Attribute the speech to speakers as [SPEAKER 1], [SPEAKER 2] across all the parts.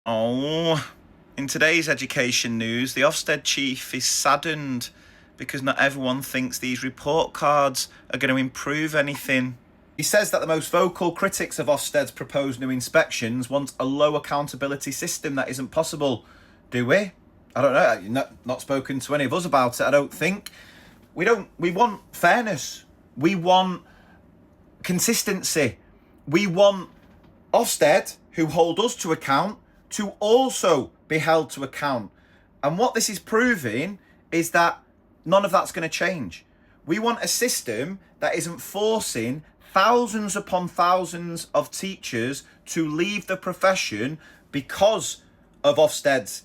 [SPEAKER 1] Oh, in today's education news, the Ofsted chief is saddened because not everyone thinks these report cards are going to improve anything. He says that the most vocal critics of Ofsted's proposed new inspections want a low accountability system that isn't possible. Do we? I don't know. Not spoken to any of us about it, I don't think. We want fairness. We want consistency. We want Ofsted, who hold us to account, to also be held to account. And what this is proving is that none of that's going to change. We want a system that isn't forcing thousands upon thousands of teachers to leave the profession because of Ofsted's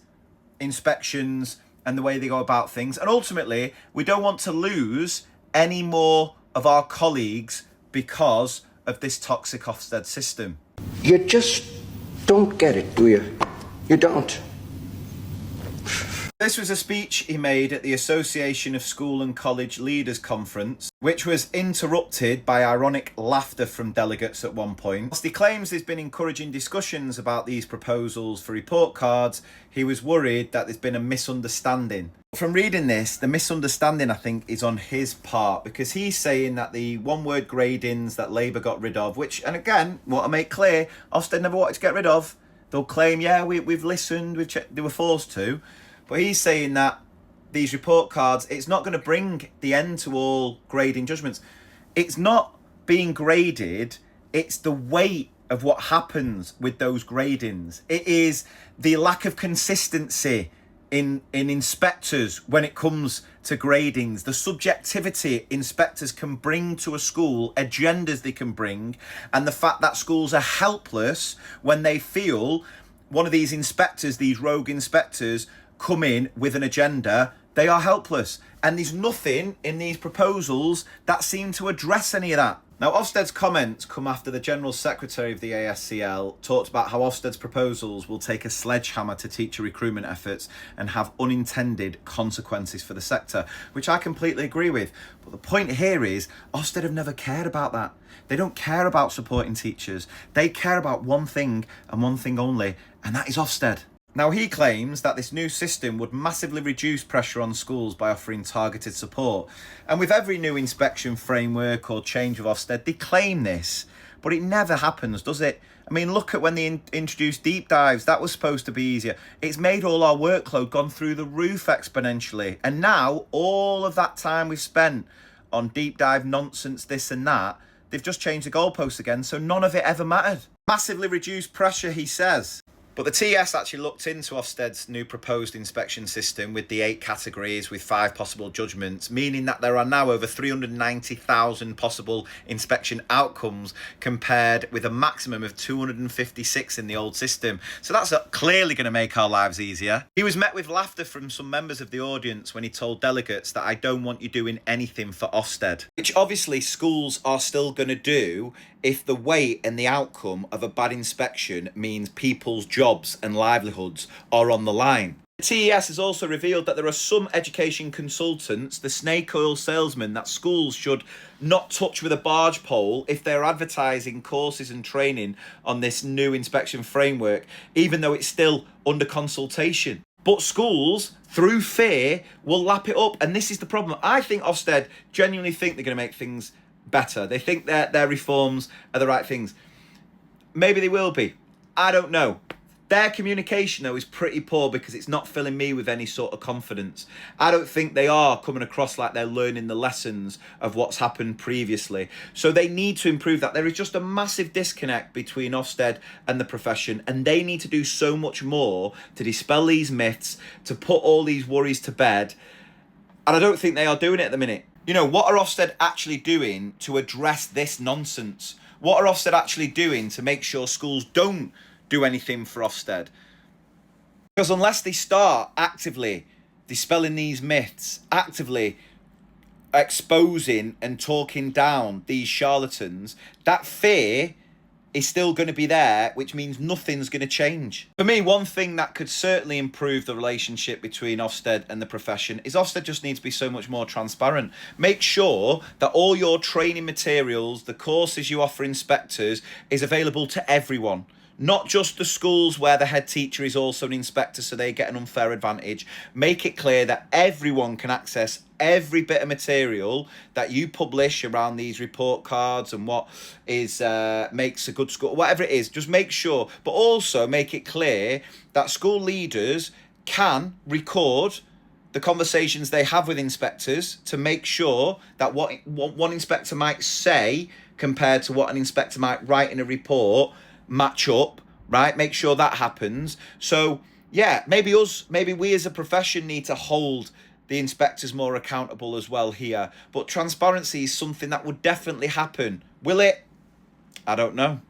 [SPEAKER 1] inspections and the way they go about things. And ultimately, we don't want to lose any more of our colleagues because of this toxic Ofsted system.
[SPEAKER 2] You just don't get it, do you? You don't.
[SPEAKER 1] This was a speech he made at the Association of School and College Leaders Conference, which was interrupted by ironic laughter from delegates at one point. Whilst he claims there's been encouraging discussions about these proposals for report cards, he was worried that there's been a misunderstanding. From reading this, the misunderstanding, I think, is on his part, because he's saying that the one-word gradings that Labour got rid of, which, and again, want to make clear, Ofsted never wanted to get rid of. They'll claim, yeah, we've listened, we've checked, they were forced to. But he's saying that these report cards, it's not going to bring the end to all grading judgments. It's not being graded, it's the weight of what happens with those gradings. It is the lack of consistency in inspectors when it comes to gradings, the subjectivity inspectors can bring to a school, agendas they can bring, and the fact that schools are helpless when they feel one of these inspectors, these rogue inspectors, come in with an agenda. They are helpless, and there's nothing in these proposals that seem to address any of that. Now, Ofsted's comments come after the General Secretary of the ASCL talked about how Ofsted's proposals will take a sledgehammer to teacher recruitment efforts and have unintended consequences for the sector, which I completely agree with. But the point here is Ofsted have never cared about that. They don't care about supporting teachers. They care about one thing and one thing only, and that is Ofsted. Now, he claims that this new system would massively reduce pressure on schools by offering targeted support. And with every new inspection framework or change of Ofsted, they claim this, but it never happens, does it? I mean, look at when they introduced deep dives. That was supposed to be easier. It's made all our workload gone through the roof exponentially. And now, all of that time we've spent on deep dive nonsense, this and that, they've just changed the goalposts again, so none of it ever mattered. Massively reduced pressure, he says. But the TS actually looked into Ofsted's new proposed inspection system with the 8 categories with 5 possible judgments, meaning that there are now over 390,000 possible inspection outcomes compared with a maximum of 256 in the old system. So that's clearly going to make our lives easier. He was met with laughter from some members of the audience when he told delegates that I don't want you doing anything for Ofsted, which obviously schools are still going to do if the weight and the outcome of a bad inspection means people's jobs and livelihoods are on the line. The TES has also revealed that there are some education consultants, the snake oil salesmen, that schools should not touch with a barge pole if they're advertising courses and training on this new inspection framework, even though it's still under consultation. But schools, through fear, will lap it up. And this is the problem. I think Ofsted genuinely think they're going to make things better. They think that their reforms are the right things. Maybe they will be. I don't know. Their communication, though, is pretty poor because it's not filling me with any sort of confidence. I don't think they are coming across like they're learning the lessons of what's happened previously. So they need to improve that. There is just a massive disconnect between Ofsted and the profession, and they need to do so much more to dispel these myths, to put all these worries to bed. And I don't think they are doing it at the minute. You know, what are Ofsted actually doing to address this nonsense? What are Ofsted actually doing to make sure schools don't do anything for Ofsted? Because unless they start actively dispelling these myths, actively exposing and talking down these charlatans, that fear is still going to be there, which means nothing's going to change. For me, one thing that could certainly improve the relationship between Ofsted and the profession is Ofsted just needs to be so much more transparent. Make sure that all your training materials, the courses you offer inspectors, is available to everyone. not just the schools where the head teacher is also an inspector, so they get an unfair advantage. Make it clear that everyone can access every bit of material that you publish around these report cards and what is makes a good school, whatever it is. Just make sure, but also make it clear that school leaders can record the conversations they have with inspectors to make sure that what one inspector might say compared to what an inspector might write in a report match up, right? Make sure that happens. So yeah, maybe we as a profession need to hold the inspectors more accountable as well here. But transparency is something that would definitely happen. Will it? I don't know.